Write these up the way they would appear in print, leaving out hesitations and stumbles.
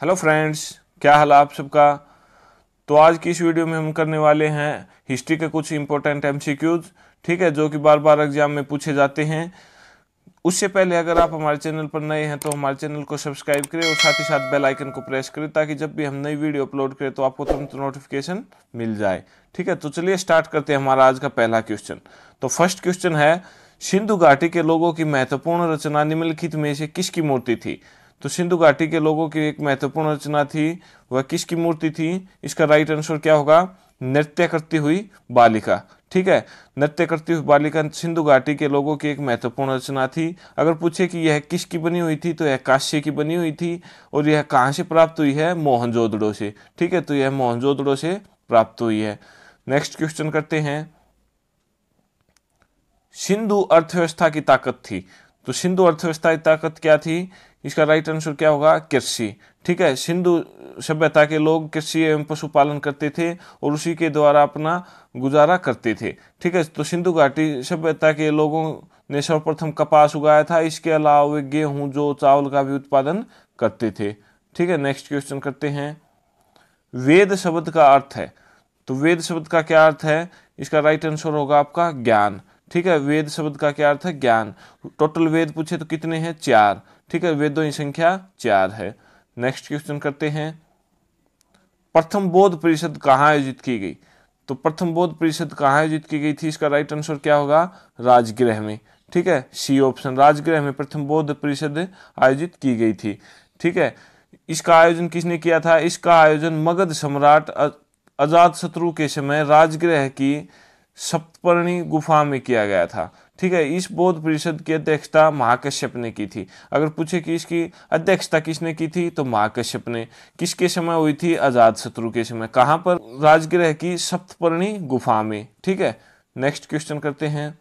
Hello friends, क्या हाल है आप सबका। तो आज की इस वीडियो में हम करने वाले हैं हिस्ट्री के कुछ इंपॉर्टेंट एमसीक्यूज, ठीक है, जो कि बार बार एग्जाम में पूछे जाते हैं। उससे पहले अगर आप हमारे चैनल पर नए हैं तो हमारे चैनल को सब्सक्राइब करें और साथ ही साथ बेल आइकन को प्रेस करें ताकि जब भी हम नई वीडियो अपलोड करें तो आपको तुरंत नोटिफिकेशन मिल जाए। ठीक है, तो चलिए स्टार्ट करते हैं हमारा आज का पहला क्वेश्चन। तो फर्स्ट क्वेश्चन है, सिंधु घाटी के लोगों की महत्वपूर्ण रचना निम्नलिखित में से किसकी मूर्ति थी। तो सिंधु घाटी के लोगों की एक महत्वपूर्ण रचना थी, वह किसकी मूर्ति थी। इसका राइट आंसर क्या होगा, नृत्य करती हुई बालिका। ठीक है, नृत्य करती हुई बालिका सिंधु घाटी के लोगों की एक महत्वपूर्ण रचना थी। अगर पूछे कि यह किसकी बनी हुई थी तो यह कांस्य की बनी हुई थी और यह कहाँ से प्राप्त हुई है, मोहनजोदड़ो से। ठीक है, तो यह मोहनजोदड़ो से प्राप्त हुई है। नेक्स्ट क्वेश्चन करते हैं, सिंधु अर्थव्यवस्था की ताकत थी। तो सिंधु अर्थव्यवस्था की ताकत क्या थी, इसका राइट आंसर क्या होगा, कृषि। ठीक है, सिंधु सभ्यता के लोग कृषि एवं पशुपालन करते थे और उसी के द्वारा अपना गुजारा करते थे। ठीक है, तो सिंधु घाटी सभ्यता के लोगों ने सर्वप्रथम कपास उगाया था। इसके अलावा वे गेहूं, जौ, चावल का भी उत्पादन करते थे। ठीक है, नेक्स्ट क्वेश्चन करते हैं, वेद शब्द का अर्थ है। तो वेद शब्द का क्या अर्थ है, इसका राइट आंसर होगा आपका ज्ञान। ठीक है, वेद शब्द का क्या अर्थ है, ज्ञान। टोटल वेद पूछे तो कितने हैं, 4। ठीक है, वेदों की संख्या 4 है। नेक्स्ट क्वेश्चन करते हैं, प्रथम बौद्ध परिषद कहाँ आयोजित की गई। तो प्रथम बौद्ध परिषद कहाँ आयोजित की गई थी, इसका राइट आंसर क्या होगा, राजगृह में। ठीक है, सी ऑप्शन, राजगृह में प्रथम बौद्ध परिषद आयोजित की गई थी। ठीक है, इसका आयोजन किसने किया था, इसका आयोजन मगध सम्राट अजातशत्रु के समय राजगृह की सप्तपर्णी गुफा में किया गया था। ठीक है, इस बौद्ध परिषद की अध्यक्षता महाकश्यप ने की थी। अगर पूछे कि इसकी अध्यक्षता किसने की थी तो महाकश्यप ने। किसके समय हुई थी, अजातशत्रु के समय। कहां पर, राजगृह की सप्तपर्णी गुफा में। ठीक है, नेक्स्ट क्वेश्चन करते हैं,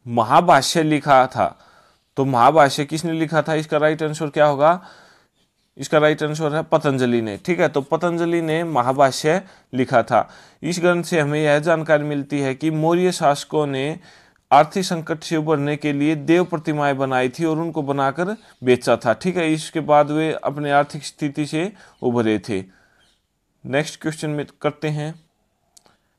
महाभाष्य लिखा था। तो महाभाष्य किसने लिखा था, इसका राइट आंसर क्या होगा, इसका राइट आंसर है पतंजलि ने। ठीक है, तो पतंजलि ने महाभाष्य लिखा था। इस ग्रंथ से हमें यह जानकारी मिलती है कि मौर्य शासकों ने आर्थिक संकट से उबरने के लिए देव प्रतिमाएं बनाई थी और उनको बनाकर बेचा था। ठीक है, इसके बाद वे अपने आर्थिक स्थिति से उभरे थे। नेक्स्ट क्वेश्चन में करते हैं,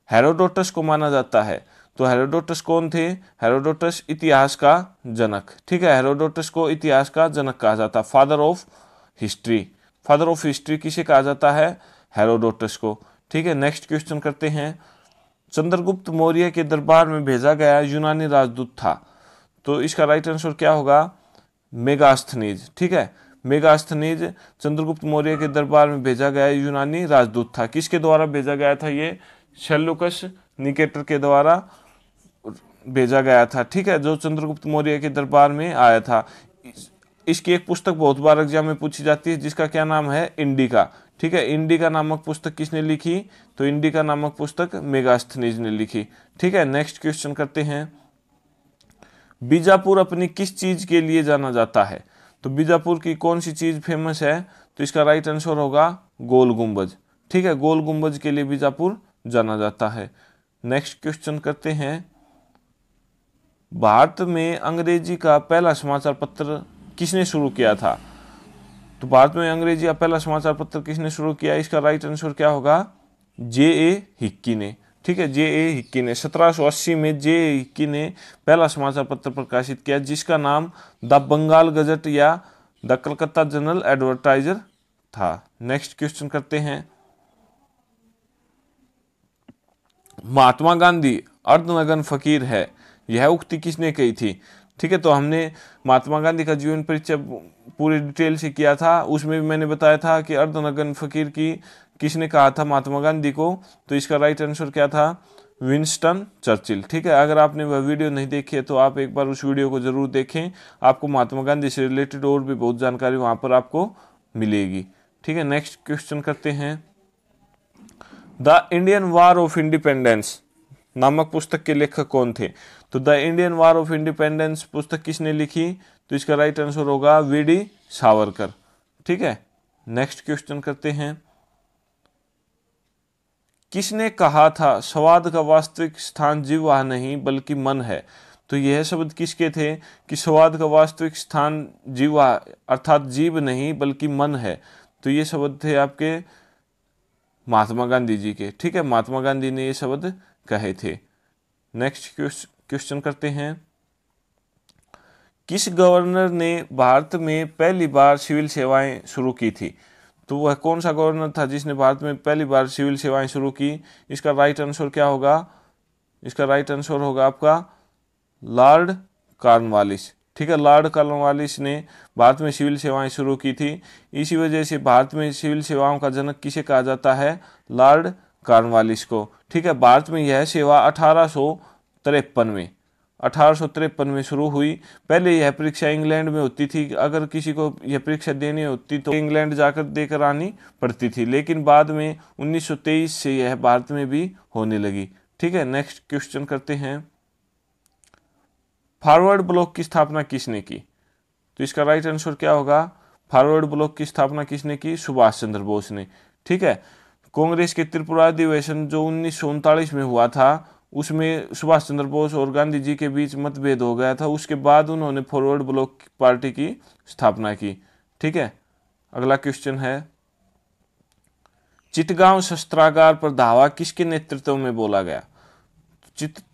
हेरोडोटस को माना जाता है। तो हेरोडोटस कौन थे, हेरोडोटस इतिहास का जनक। ठीक है, हेरोडोटस को इतिहास का जनक कहा जाता है, father of history. Father of history किसे कहा जाता है, हेरोडोटस को। ठीक है, नेक्स्ट क्वेश्चन करते हैं, चंद्रगुप्त मौर्य के दरबार में भेजा गया यूनानी राजदूत था। तो इसका राइट आंसर क्या होगा, मेगास्थनीज। ठीक है, मेगास्थनीज चंद्रगुप्त मौर्य के दरबार में भेजा गया यूनानी राजदूत था। किसके द्वारा भेजा गया था, ये सेल्यूकस निकेटर के द्वारा भेजा गया था। ठीक है, जो चंद्रगुप्त मौर्य के दरबार में आया था। इसकी एक पुस्तक बहुत बार एग्जाम में पूछी जाती है जिसका क्या नाम है, इंडिका। ठीक है, इंडिका नामक पुस्तक किसने लिखी, तो इंडिका नामक पुस्तक मेगास्थनीज ने लिखी। ठीक है, नेक्स्ट क्वेश्चन करते हैं, बीजापुर अपनी किस चीज के लिए जाना जाता है। तो बीजापुर की कौन सी चीज फेमस है, तो इसका राइट आंसर होगा गोल गुंबज। ठीक है, गोल गुंबज के लिए बीजापुर जाना जाता है। नेक्स्ट क्वेश्चन करते हैं, भारत में अंग्रेजी का पहला समाचार पत्र किसने शुरू किया था। तो भारत में अंग्रेजी का पहला समाचार पत्र किसने शुरू किया, इसका राइट आंसर क्या होगा, जे.ए. हिक्की ने। ठीक है, जे.ए. हिक्की ने 1780 में जे.ए. हिक्की ने पहला समाचार पत्र प्रकाशित किया जिसका नाम द बंगाल गजट या द कलकत्ता जनरल एडवर्टाइजर था। नेक्स्ट क्वेश्चन करते हैं, महात्मा गांधी अर्धनग्न फकीर है, यह उक्ति किसने कही थी। ठीक है, तो हमने महात्मा गांधी का जीवन परिचय पूरी डिटेल से किया था, उसमें भी मैंने बताया था कि अर्धनग्न फकीर की किसने कहा था, महात्मा गांधी को। तो इसका राइट आंसर क्या था, विंस्टन चर्चिल। ठीक है, अगर आपने वह वीडियो नहीं देखी है तो आप एक बार उस वीडियो को जरूर देखें, आपको महात्मा गांधी से रिलेटेड और भी बहुत जानकारी वहां पर आपको मिलेगी। ठीक है, नेक्स्ट क्वेश्चन करते हैं, the Indian war of independence नामक पुस्तक के लेखक कौन थे। तो the Indian war of independence पुस्तक किसने लिखी, तो इसका राइट आंसर होगा वी.डी. सावरकर। ठीक है, नेक्स्ट क्वेश्चन करते हैं, किसने कहा था स्वाद का वास्तविक स्थान जिह्वा नहीं बल्कि मन है। तो यह शब्द किसके थे कि स्वाद का वास्तविक स्थान जीवा अर्थात जीव नहीं बल्कि मन है। तो ये शब्द थे आपके महात्मा गांधी जी के। ठीक है, महात्मा गांधी ने ये शब्द कहे थे। नेक्स्ट क्वेश्चन करते हैं, किस गवर्नर ने भारत में पहली बार सिविल सेवाएं शुरू की थी? तो वह कौन सा गवर्नर था जिसने भारत में पहली बार सिविल सेवाएं शुरू की? इसका राइट आंसर क्या होगा? इसका राइट आंसर होगा आपका लॉर्ड कॉर्नवालिस। ठीक है, लॉर्ड कॉर्नवालिस ने भारत में सिविल सेवाएं शुरू की थी। इसी वजह से भारत में सिविल सेवाओं का जनक किसे कहा जाता है? लॉर्ड कॉर्नवालिस को। ठीक है, भारत में यह सेवा 1853 में शुरू हुई। पहले यह परीक्षा इंग्लैंड में होती थी, अगर किसी को यह परीक्षा देनी होती तो इंग्लैंड जाकर देकर आनी पड़ती थी, लेकिन बाद में 1923 से यह भारत में भी होने लगी। ठीक है, नेक्स्ट क्वेश्चन करते हैं, फॉरवर्ड ब्लॉक की स्थापना किसने की? तो इसका राइट आंसर क्या होगा? फॉरवर्ड ब्लॉक की स्थापना किसने की? सुभाष चंद्र बोस ने। ठीक है, कांग्रेस के त्रिपुरा अधिवेशन जो 1939 में हुआ था, उसमें सुभाष चंद्र बोस और गांधी जी के बीच मतभेद हो गया था। उसके बाद उन्होंने फॉरवर्ड ब्लॉक पार्टी की स्थापना की। ठीक है, अगला क्वेश्चन है, चिटगांव शस्त्रागार पर धावा किसके नेतृत्व में बोला गया?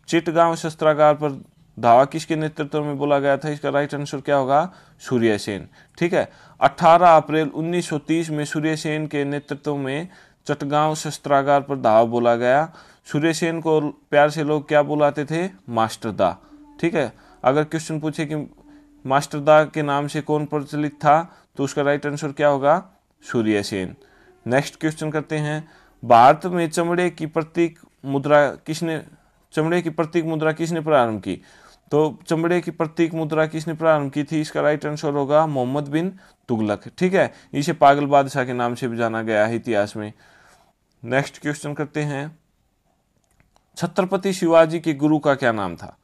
चिटगांव शस्त्रागार पर धावा किसके नेतृत्व में बोला गया था? इसका राइट आंसर क्या होगा? सूर्य सेन। ठीक है, 18 अप्रैल 1930 में सूर्य सेन के नेतृत्व में चिटगांव शस्त्रागार पर धावा बोला गया। सूर्य सेन को प्यार से लोग क्या बुलाते थे? मास्टर दा। ठीक है, अगर क्वेश्चन पूछे कि मास्टर दा के नाम से कौन प्रचलित था, तो उसका राइट आंसर क्या होगा? सूर्य सेन। नेक्स्ट क्वेश्चन करते हैं, भारत में चमड़े की प्रतीक मुद्रा किसने प्रारंभ की? तो चमड़े की प्रतीक मुद्रा किसने प्रारंभ की थी? इसका राइट आंसर होगा मोहम्मद बिन तुगलक। ठीक है, इसे पागल बादशाह के नाम से भी जाना गया है इतिहास में। नेक्स्ट क्वेश्चन करते हैं, छत्रपति शिवाजी के गुरु का क्या नाम था?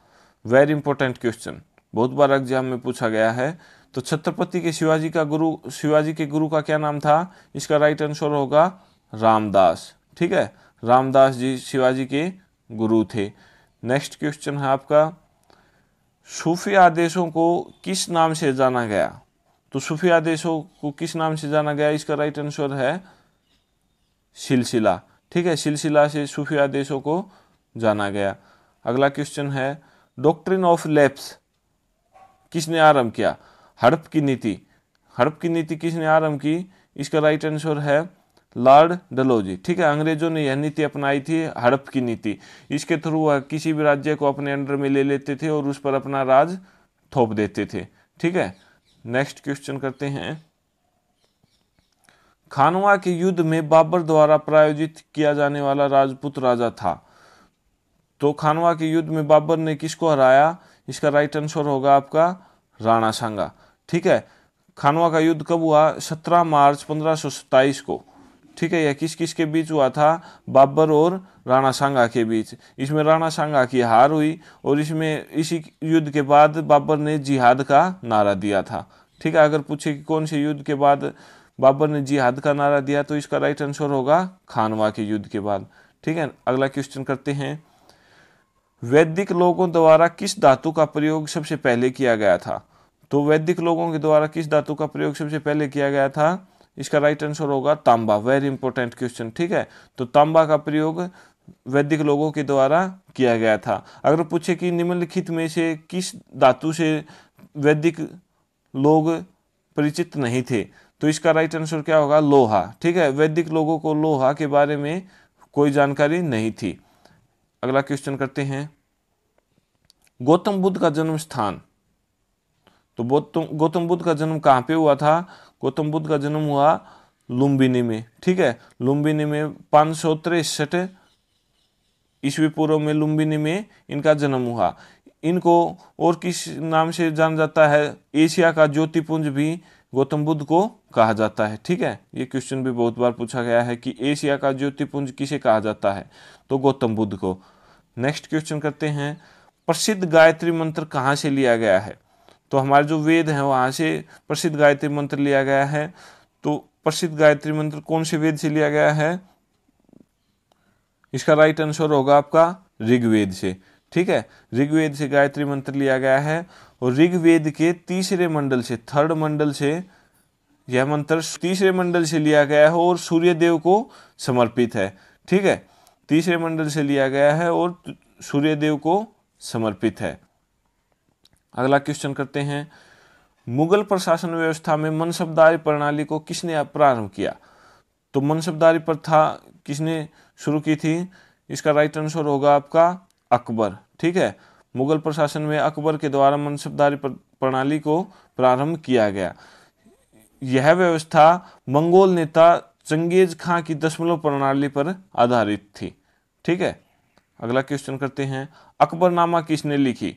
वेरी इंपॉर्टेंट क्वेश्चन, बहुत बार एग्जाम में पूछा गया है। तो छत्रपति के शिवाजी के गुरु का क्या नाम था? इसका राइट आंसर होगा रामदास। ठीक है, रामदास जी शिवाजी के गुरु थे। नेक्स्ट क्वेश्चन है आपका, सूफी आदेशों को किस नाम से जाना गया? तो सूफी आदेशों को किस नाम से जाना गया? इसका राइट आंसर है सिलसिला। ठीक है, सिलसिला से सूफी आदेशों को जाना गया। अगला क्वेश्चन है, डॉक्ट्रिन ऑफ लैप्स किसने आरंभ किया? हड़प की नीति किसने आरंभ की? इसका राइट आंसर है लॉर्ड डलहौजी। ठीक है, अंग्रेजों ने यह नीति अपनाई थी, हड़प की नीति। इसके थ्रू वह किसी भी राज्य को अपने अंडर में ले लेते थे और उस पर अपना राज थोप देते थे। ठीक है, नेक्स्ट क्वेश्चन करते हैं, खानवा के युद्ध में बाबर द्वारा प्रायोजित किया जाने वाला राजपूत राजा था। तो खानवा के युद्ध में बाबर ने किसको हराया? इसका राइट आंसर होगा आपका राणा सांगा। ठीक है, खानवा का युद्ध कब हुआ? 17 मार्च 1527 को। ठीक है, यह किस किस के बीच हुआ था? बाबर और राणा सांगा के बीच। इसमें राणा सांगा की हार हुई और इसी युद्ध के बाद बाबर ने जिहाद का नारा दिया था। ठीक है, अगर पूछे कि कौन से युद्ध के बाद बाबर ने जिहाद का नारा दिया, तो इसका राइट आंसर होगा खानवा के युद्ध के बाद। ठीक है, अगला क्वेश्चन करते हैं, वैदिक लोगों द्वारा किस धातु का प्रयोग सबसे पहले किया गया था? तो वैदिक लोगों के द्वारा किस धातु का प्रयोग सबसे पहले किया गया था? इसका राइट आंसर होगा तांबा। Very important question. ठीक है, तो तांबा का प्रयोग वैदिक लोगों के द्वारा किया गया था। अगर पूछे कि निम्नलिखित में से किस धातु से वैदिक लोग परिचित नहीं थे, तो इसका राइट आंसर क्या होगा? लोहा। ठीक है, वैदिक लोगों को लोहा के बारे में कोई जानकारी नहीं थी। अगला क्वेश्चन करते हैं, गौतम बुद्ध का जन्म स्थान। तो गौतम बुद्ध का जन्म कहाँ पे हुआ था? गौतम बुद्ध का जन्म हुआ लुम्बिनी में। ठीक है, लुम्बिनी में 563 ईस्वी पूर्व में लुम्बिनी में इनका जन्म हुआ। इनको और किस नाम से जाना जाता है? एशिया का ज्योतिपुंज भी गौतम बुद्ध को कहा जाता है। ठीक है, ये क्वेश्चन भी बहुत बार पूछा गया है कि एशिया का ज्योतिपुंज किसे कहा जाता है? तो गौतम बुद्ध को। नेक्स्ट क्वेश्चन करते हैं, प्रसिद्ध गायत्री मंत्र कहाँ से लिया गया है? तो हमारे जो वेद हैं वहाँ से प्रसिद्ध गायत्री मंत्र लिया गया है। तो प्रसिद्ध गायत्री मंत्र कौन से वेद से लिया गया है? इसका राइट आंसर होगा आपका ऋग्वेद से। ठीक है, ऋग्वेद से गायत्री मंत्र लिया गया है और ऋग्वेद के तीसरे मंडल से, थर्ड मंडल से यह मंत्र तीसरे मंडल से लिया गया है और सूर्य देव को समर्पित है। ठीक है, तीसरे मंडल से लिया गया है और सूर्य देव को समर्पित है। अगला क्वेश्चन करते हैं, मुगल प्रशासन व्यवस्था में मनसबदारी प्रणाली को किसने प्रारंभ किया? तो मनसबदारी प्रथा किसने शुरू की थी? इसका राइट आंसर होगा आपका अकबर। ठीक है, मुगल प्रशासन में अकबर के द्वारा मनसबदारी प्रणाली को प्रारंभ किया गया। यह व्यवस्था मंगोल नेता चंगेज खां की दशमलव प्रणाली पर आधारित थी। ठीक है, अगला क्वेश्चन करते हैं, अकबरनामा किसने लिखी?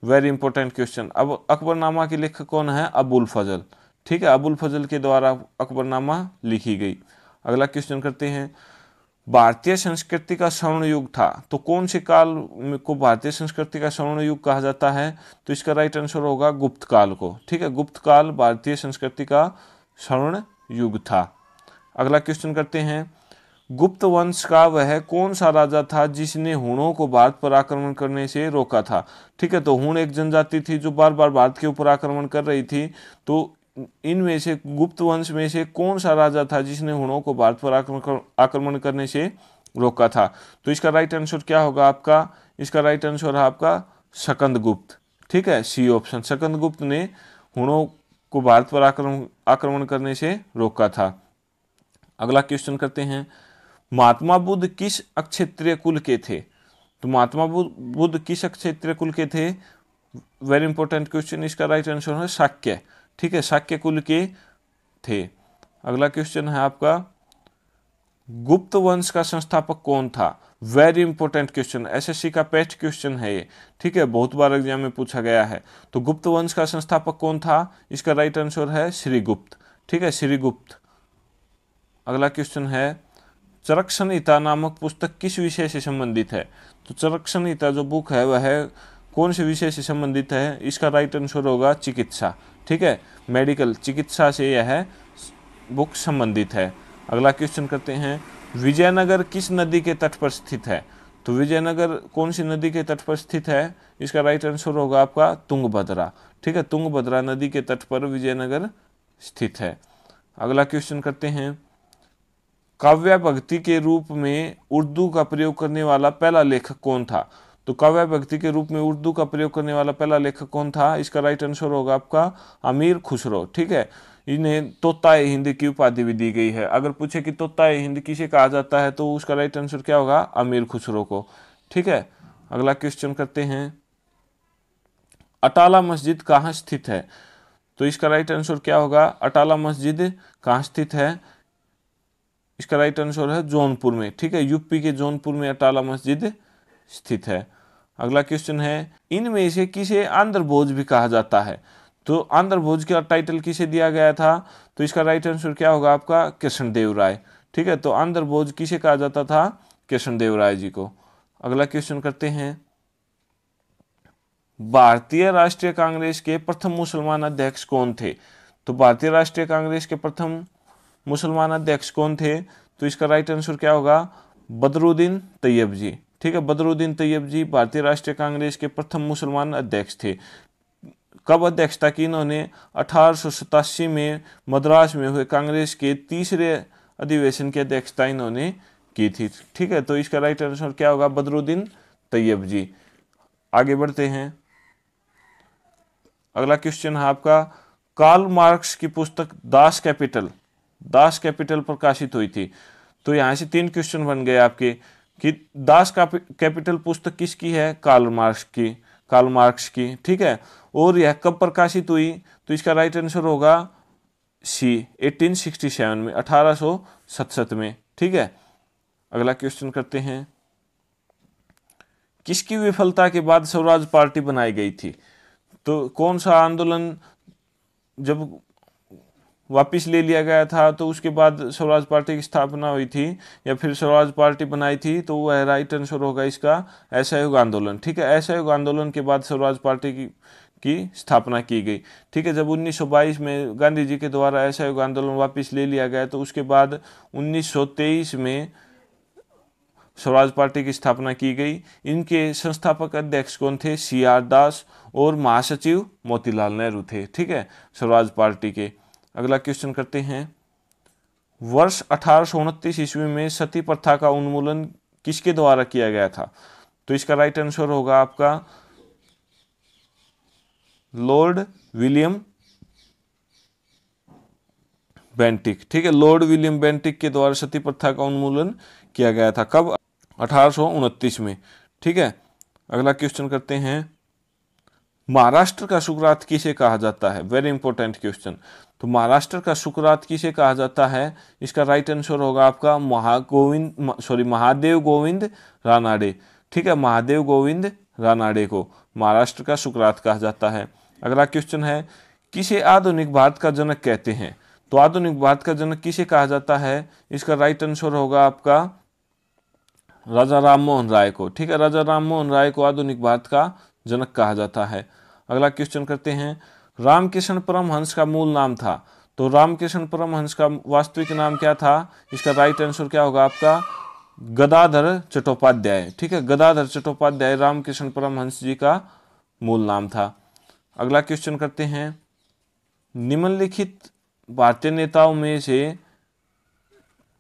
Very important question. अब अकबरनामा के लेखक कौन है? अबुल फजल। ठीक है, अबुल फजल के द्वारा अकबरनामा लिखी गई। अगला क्वेश्चन करते हैं, भारतीय संस्कृति का स्वर्ण युग था, तो कौन से काल को भारतीय संस्कृति का स्वर्ण युग कहा जाता है? तो इसका राइट आंसर होगा गुप्त काल को। ठीक है, गुप्त काल भारतीय संस्कृति का स्वर्ण युग था। अगला क्वेश्चन करते हैं, गुप्त वंश का वह कौन सा राजा था जिसने हुणों को भारत पर आक्रमण करने से रोका था? ठीक है, तो हुण एक जनजाति थी जो बार बार भारत के ऊपर आक्रमण कर रही थी। तो इनमें से गुप्त वंश में से कौन सा राजा था जिसने हुणों को भारत पर आक्रमण करने से रोका था? तो इसका राइट आंसर क्या होगा आपका? इसका राइट आंसर है आपका स्कंदगुप्त। ठीक है, सी ऑप्शन, स्कंदगुप्त ने हुणों को भारत पर आक्रमण करने से रोका था। अगला क्वेश्चन करते हैं, महात्मा बुद्ध किस अक्षत्रिय कुल के थे? तो महात्मा बुद्ध किस अक्षत्रिय कुल के थे? Very important question. इसका राइट आंसर है शाक्य। ठीक है, शाक्य कुल के थे। अगला क्वेश्चन है आपका, गुप्त वंश का संस्थापक कौन था? वेरी इंपॉर्टेंट क्वेश्चन, एसएससी का पेस्ट क्वेश्चन है ये। ठीक है, बहुत बार एग्जाम में पूछा गया है। तो गुप्त वंश का संस्थापक कौन था? इसका राइट आंसर है श्रीगुप्त। ठीक है, श्रीगुप्त। अगला क्वेश्चन है, चरक संहिता नामक पुस्तक किस विषय से संबंधित है? तो चरक संहिता जो बुक है वह कौन से विषय से संबंधित है? इसका राइट आंसर होगा चिकित्सा। ठीक है, मेडिकल, चिकित्सा से यह बुक संबंधित है। अगला क्वेश्चन करते हैं, विजयनगर किस नदी के तट पर स्थित है? तो विजयनगर कौन सी नदी के तट पर स्थित है? इसका राइट आंसर होगा आपका तुंगभद्रा। ठीक है, तुंगभद्रा नदी के तट पर विजयनगर स्थित है। अगला क्वेश्चन करते हैं, काव्य भक्ति के रूप में उर्दू का प्रयोग करने वाला पहला लेखक कौन था? तो काव्य भक्ति के रूप में उर्दू का प्रयोग करने वाला पहला लेखक कौन था? इसका राइट आंसर होगा आपका अमीर खुसरो। ठीक है, इन्हें तोताए हिंद की उपाधि भी दी गई है। अगर पूछे कि तोताए हिंद किसे कहा जाता है तो उसका राइट आंसर क्या होगा? अमीर खुसरो को। ठीक है, अगला क्वेश्चन करते हैं, अटाला मस्जिद कहाँ स्थित है? तो इसका राइट आंसर क्या होगा? अटाला मस्जिद कहाँ स्थित है? इसका राइट आंसर है जौनपुर में। ठीक है, यूपी के जौनपुर में अटाला मस्जिद स्थित है। अगला क्वेश्चन है, इनमें से किसे आंध्र भोज भी कहा जाता है? तो आंध्र भोज का टाइटल किसे दिया गया था? तो इसका राइट आंसर क्या होगा आपका? कृष्णदेव राय। ठीक है, तो आंध्र भोज किसे कहा जाता था? कृष्णदेव राय जी को। अगला क्वेश्चन करते हैं, भारतीय राष्ट्रीय कांग्रेस के प्रथम मुसलमान अध्यक्ष कौन थे? तो भारतीय राष्ट्रीय कांग्रेस के प्रथम मुसलमान अध्यक्ष कौन थे? तो इसका राइट आंसर क्या होगा? बदरुद्दीन तैयब जी। ठीक है, बदरुद्दीन तैयब जी भारतीय राष्ट्रीय कांग्रेस के प्रथम मुसलमान अध्यक्ष थे। कब अध्यक्षता की इन्होंने? 1887 में मद्रास में हुए कांग्रेस के तीसरे अधिवेशन की अध्यक्षता इन्होंने की थी। ठीक है, तो इसका राइट आंसर क्या होगा? बदरुद्दीन तैयब जी। आगे बढ़ते हैं, अगला क्वेश्चन है आपका, कार्ल मार्क्स की पुस्तक दास कैपिटल प्रकाशित हुई थी। तो यहाँ से 3 क्वेश्चन बन गए आपके कि दास कैपिटल पुस्तक किसकी है? कार्ल मार्क्स की। ठीक है, और यह कब प्रकाशित हुई? तो इसका राइट आंसर होगा सी, 1867 में, 1867 में। ठीक है, अगला क्वेश्चन करते हैं, किसकी विफलता के बाद स्वराज पार्टी बनाई गई थी? तो कौन सा आंदोलन जब वापिस ले लिया गया था तो उसके बाद स्वराज पार्टी की स्थापना हुई थी, या फिर स्वराज पार्टी बनाई थी? तो वह राइट आंसर होगा इसका असहयोग आंदोलन। ठीक है, असहयोग आंदोलन के बाद स्वराज पार्टी की स्थापना की गई। ठीक है, जब 1922 में गांधी जी के द्वारा असहयोग आंदोलन वापस ले लिया गया तो उसके बाद 1923 में स्वराज पार्टी की स्थापना की गई। इनके संस्थापक अध्यक्ष कौन थे? CR दास, और महासचिव मोतीलाल नेहरू थे। ठीक है, स्वराज पार्टी के। अगला क्वेश्चन करते हैं, वर्ष 1829 ईस्वी में सती प्रथा का उन्मूलन किसके द्वारा किया गया था? तो इसका राइट आंसर होगा आपका लॉर्ड विलियम बेंटिक। ठीक है, लॉर्ड विलियम बेंटिक के द्वारा सती प्रथा का उन्मूलन किया गया था। कब? 1829 में। ठीक है, अगला क्वेश्चन करते हैं, महाराष्ट्र का सुकरात किसे कहा जाता है? Very important question. तो महाराष्ट्र का सुकरात किसे कहा जाता है? इसका राइट आंसर होगा आपका महादेव गोविंद रानाडे। ठीक है, महादेव गोविंद रानाडे को महाराष्ट्र का सुकरात कहा जाता है। अगला क्वेश्चन है, किसे आधुनिक भारत का जनक कहते हैं? तो आधुनिक भारत का जनक किसे कहा जाता है? इसका राइट आंसर होगा आपका राजा राम मोहन राय को। ठीक है, राजा राम मोहन राय को आधुनिक भारत का जनक कहा जाता है। अगला क्वेश्चन करते हैं, रामकृष्ण परमहंस का मूल नाम था? तो रामकृष्ण परमहंस का वास्तविक नाम क्या था? इसका राइट आंसर क्या होगा आपका गदाधर चट्टोपाध्याय। ठीक है, गदाधर चट्टोपाध्याय रामकृष्ण परमहंस जी का मूल नाम था। अगला क्वेश्चन करते हैं, निम्नलिखित भारतीय नेताओं में से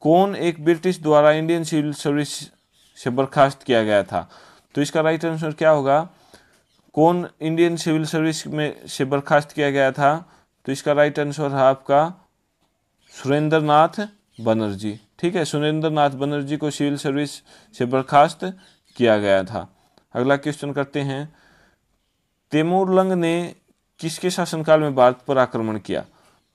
कौन एक ब्रिटिश द्वारा इंडियन सिविल सर्विस से बर्खास्त किया गया था? तो इसका राइट आंसर क्या होगा? कौन इंडियन सिविल सर्विस में से बर्खास्त किया गया था? तो इसका राइट आंसर है आपका सुरेंद्र नाथ बनर्जी। ठीक है, सुरेंद्र नाथ बनर्जी को सिविल सर्विस से बर्खास्त किया गया था। अगला क्वेश्चन करते हैं, तैमूरलंग ने किसके शासनकाल में भारत पर आक्रमण किया?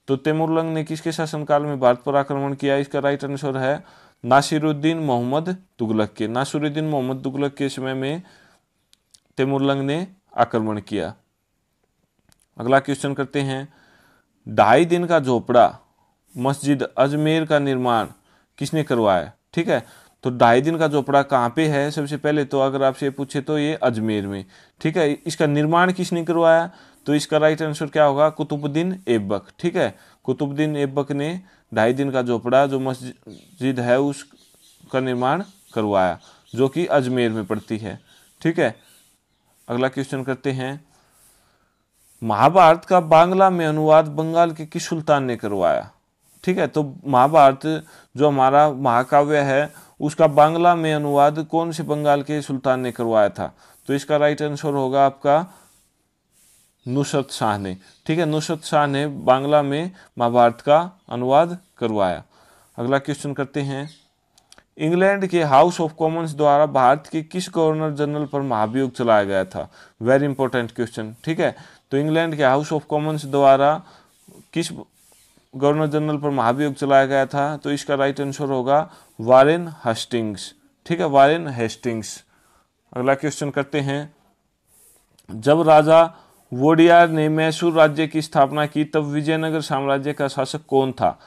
तो तैमूरलंग ने किसके शासनकाल में भारत पर आक्रमण किया? इसका राइट आंसर है नासिरुद्दीन मोहम्मद तुगलक के। नासिरुद्दीन मोहम्मद तुगलक के समय में तैमूरलंग ने आक्रमण किया। अगला क्वेश्चन करते हैं, 2.5 दिन का झोपड़ा मस्जिद अजमेर का निर्माण किसने करवाया? ठीक है, तो 2.5 दिन का झोपड़ा कहाँ पे है? सबसे पहले तो अगर आपसे पूछे तो ये अजमेर में। ठीक है, इसका निर्माण किसने करवाया? तो इसका राइट आंसर क्या होगा? कुतुबुद्दीन ऐबक। ठीक है, कुतुबुद्दीन ऐबक ने 2.5 दिन का झोपड़ा जो मस्जिद है उसका निर्माण करवाया, जो कि अजमेर में पड़ती है। ठीक है, अगला क्वेश्चन करते हैं, महाभारत का बांग्ला में अनुवाद बंगाल के किस सुल्तान ने करवाया? ठीक है, तो महाभारत जो हमारा महाकाव्य है उसका बांग्ला में अनुवाद कौन से बंगाल के सुल्तान ने करवाया था? तो इसका राइट आंसर होगा आपका नुसरत शाह ने। ठीक है, नुसरत शाह ने बांग्ला में महाभारत का अनुवाद करवाया। अगला क्वेश्चन करते हैं, इंग्लैंड के हाउस ऑफ कॉमन्स द्वारा भारत के किस गवर्नर जनरल पर महाभियोग चलाया गया था? Very important question. ठीक है, तो इंग्लैंड के हाउस ऑफ कॉमन्स द्वारा किस गवर्नर जनरल पर महाभियोग चलाया गया था? तो इसका राइट आंसर होगा वारेन हेस्टिंग्स। ठीक है, वारेन हेस्टिंग्स। अगला क्वेश्चन करते हैं, जब राजा वोडियार ने मैसूर राज्य की स्थापना की तब विजयनगर साम्राज्य का शासक कौन था?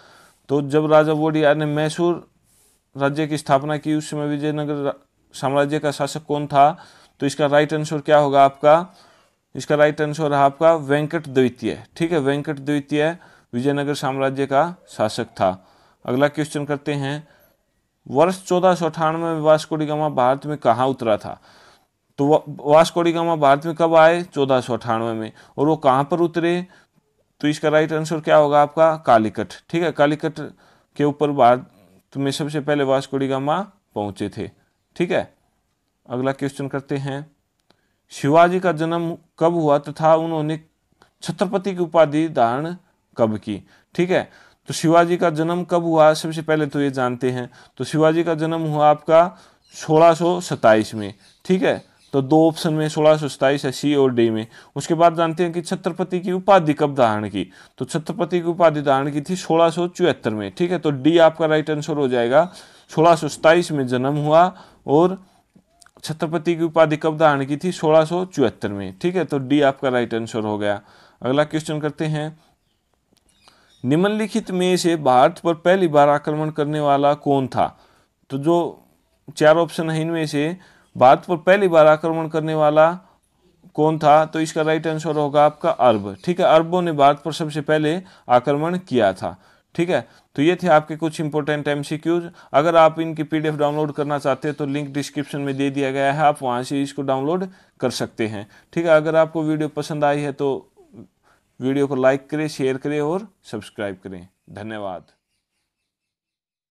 तो जब राजा वोडियार ने मैसूर राज्य की स्थापना की उस समय विजयनगर साम्राज्य का शासक कौन था? तो इसका राइट आंसर क्या होगा आपका? इसका राइट आंसर है आपका वेंकट द्वितीय। ठीक है, वेंकट द्वितीय विजयनगर साम्राज्य का शासक था। अगला क्वेश्चन करते हैं, वर्ष 1498 में वास्को डी गामा भारत में कहाँ उतरा था? तो वास्को डी गामा भारत में कब आए? 1498 में। और वो कहाँ पर उतरे? तो इसका राइट आंसर क्या होगा आपका? कालीकट। ठीक है, कालीकट के ऊपर भारत में सबसे पहले वास्को डी गामा पहुंचे थे। ठीक है, अगला क्वेश्चन करते हैं, शिवाजी का जन्म कब हुआ तथा उन्होंने छत्रपति की उपाधि धारण कब की? ठीक है, तो शिवाजी का जन्म कब हुआ सबसे पहले तो ये जानते हैं। तो शिवाजी का जन्म हुआ आपका 1627 में। ठीक है, तो दो ऑप्शन में 1627 है, सी और डी में। उसके बाद जानते हैं कि छत्रपति की उपाधि कब धारण की? तो छत्रपति की उपाधि धारण की थी 1674 में। ठीक है, तो डी आपका राइट आंसर हो जाएगा। 1627 में जन्म हुआ और छत्रपति की उपाधि कब धारण की थी? 1674 में। ठीक है, तो डी आपका राइट आंसर हो गया। अगला क्वेश्चन करते हैं, निम्नलिखित में से भारत पर पहली बार आक्रमण करने वाला कौन था? तो जो 4 ऑप्शन है इनमें से भारत पर पहली बार आक्रमण करने वाला कौन था? तो इसका राइट आंसर होगा आपका अरब। ठीक है, अरबों ने भारत पर सबसे पहले आक्रमण किया था। ठीक है, तो ये थे आपके कुछ इंपॉर्टेंट एमसीक्यूज। अगर आप इनकी पीडीएफ डाउनलोड करना चाहते हैं तो लिंक डिस्क्रिप्शन में दे दिया गया है, आप वहाँ से इसको डाउनलोड कर सकते हैं। ठीक है, अगर आपको वीडियो पसंद आई है तो वीडियो को लाइक करें, शेयर करें और सब्सक्राइब करें। धन्यवाद।